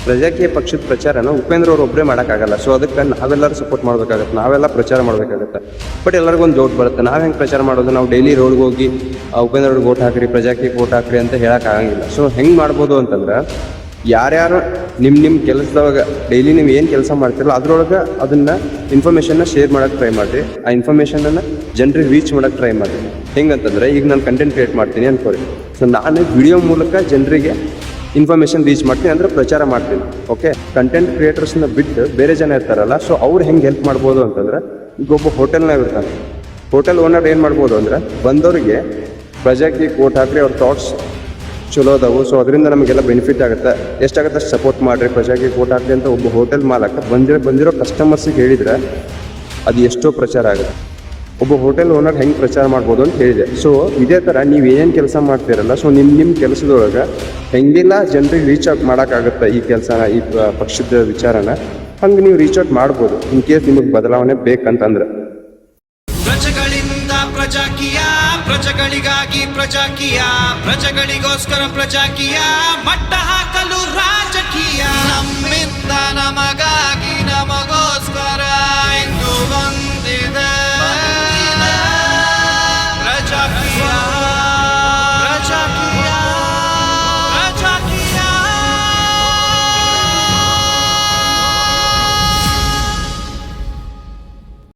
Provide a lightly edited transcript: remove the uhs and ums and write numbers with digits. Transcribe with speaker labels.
Speaker 1: ಪ್ರಜಾಕೀಯ ಪಕ್ಷದ ಪ್ರಚಾರನ ಉಪೇಂದ್ರ ಅವ್ರು ಒಬ್ಬರೇ ಮಾಡೋಕ್ಕಾಗಲ್ಲ. ಸೊ ಅದಕ್ಕೆ ನಾವೆಲ್ಲರೂ ಸಪೋರ್ಟ್ ಮಾಡಬೇಕಾಗತ್ತೆ, ನಾವೆಲ್ಲ ಪ್ರಚಾರ ಮಾಡಬೇಕಾಗತ್ತೆ. ಬಟ್ ಎಲ್ಲರಿಗೊಂದು ಡೌಟ್ ಬರುತ್ತೆ, ನಾವು ಹೆಂಗೆ ಪ್ರಚಾರ ಮಾಡೋದು? ನಾವು ಡೈಲಿ ರೋಡ್ಗೆ ಹೋಗಿ ಉಪೇಂದ್ರ ಅವ್ರಿಗೆ ವೋಟ್ ಹಾಕ್ರಿ, ಪ್ರಜಾಕೀಯಕ್ಕೆ ವೋಟ್ ಹಾಕ್ರಿ ಅಂತ ಹೇಳೋಕ್ಕಾಗಂಗಿಲ್ಲ. ಸೊ ಹೆಂಗೆ ಮಾಡ್ಬೋದು ಅಂತಂದ್ರೆ, ಯಾರ್ಯಾರು ನಿಮ್ಮ ಕೆಲಸದೊಳಗ ಡೈಲಿ ನೀವು ಏನು ಕೆಲಸ ಮಾಡ್ತಿರಲ್ಲ ಅದ್ರೊಳಗೆ ಅದನ್ನು ಇನ್ಫಾರ್ಮೇಷನ್ನ ಶೇರ್ ಮಾಡೋಕ್ಕೆ ಟ್ರೈ ಮಾಡಿರಿ. ಆ ಇನ್ಫಾರ್ಮೇಷನನ್ನು ಜನರಿಗೆ ರೀಚ್ ಮಾಡೋಕ್ಕೆ ಟ್ರೈ ಮಾಡಿರಿ. ಹೆಂಗಂತಂದರೆ, ಈಗ ನಾನು ಕಂಟೆಂಟ್ ಕ್ರಿಯೇಟ್ ಮಾಡ್ತೀನಿ ಅಂದ್ಕೊಳ್ಳಿ. ಸೊ ನಾನು ವಿಡಿಯೋ ಮೂಲಕ ಜನರಿಗೆ ಇನ್ಫಾರ್ಮೇಷನ್ ರೀಚ್ ಮಾಡ್ತೀನಿ, ಅಂದರೆ ಪ್ರಚಾರ ಮಾಡ್ತೀನಿ. ಓಕೆ, ಕಂಟೆಂಟ್ ಕ್ರಿಯೇಟರ್ಸ್ನ ಬಿಟ್ಟು ಬೇರೆ ಜನ ಇರ್ತಾರಲ್ಲ, ಸೊ ಅವ್ರು ಹೆಂಗೆ ಹೆಲ್ಪ್ ಮಾಡ್ಬೋದು ಅಂತಂದ್ರೆ, ಈಗ ಒಬ್ಬ ಹೋಟೆಲ್ನಾಗ ಇರ್ತಾನೆ, ಹೋಟೆಲ್ ಓನರ್ ಏನು ಮಾಡ್ಬೋದು ಅಂದರೆ, ಬಂದವರಿಗೆ ಪ್ರಜಾಕೀಯಕ್ಕೆ ವೋಟ್ ಹಾಕ್ರಿ, ಅವ್ರ ಥಾಟ್ಸ್ ಚಲೋ ಅದಾವು, ಸೊ ಅದರಿಂದ ನಮಗೆಲ್ಲ ಬೆನಿಫಿಟ್ ಆಗುತ್ತೆ, ಎಷ್ಟಾಗುತ್ತೆ ಅಷ್ಟು ಸಪೋರ್ಟ್ ಮಾಡಿರಿ, ಪ್ರಜಾಕೀಯಕ್ಕೆ ವೋಟ್ ಹಾಕ್ರಿ ಅಂತ ಒಬ್ಬ ಹೋಟೆಲ್ ಮಾಲಕ ಬಂದಿರೋ ಕಸ್ಟಮರ್ಸಿಗೆ ಹೇಳಿದರೆ ಅದು ಎಷ್ಟೋ ಪ್ರಚಾರ ಆಗುತ್ತೆ. ಒಬ್ಬ ಹೋಟೆಲ್ ಓನರ್ ಹೆಂಗೆ ಪ್ರಚಾರ ಮಾಡ್ಬೋದು ಅಂತ ಹೇಳಿದೆ. ಸೊ ಇದೇ ಥರ ನೀವು ಏನೇನು ಕೆಲಸ ಮಾಡ್ತೀರಲ್ಲ, ಸೊ ನಿಮ್ಮ ಕೆಲಸದೊಳಗೆ ಹೆಂಗೆಲ್ಲ ಜನರಿಗೆ ರೀಚ್ ಔಟ್ ಮಾಡೋಕ್ಕಾಗುತ್ತೆ ಈ ಕೆಲಸನ, ಈ ಪಕ್ಷದ ವಿಚಾರನ, ಹಂಗೆ ನೀವು ರೀಚ್ ಔಟ್ ಮಾಡ್ಬೋದು ಇನ್ ಕೇಸ್ ನಿಮಗೆ ಬದಲಾವಣೆ ಬೇಕಂತಂದ್ರೆ.
Speaker 2: ಪ್ರಜೆಗಳಿಂದ ಪ್ರಜಾಕೀಯ, ಪ್ರಜೆಗಳಿಗಾಗಿ ಪ್ರಜಾಕೀಯ, ಪ್ರಜೆಗಳಿಗೋಸ್ಕರ ಪ್ರಜಾಕೀಯ, ಮಟ್ಟ ಹಾಕಲು ರಾಜಕೀಯ, ನಮ್ಮಿಂದ ನಮಗ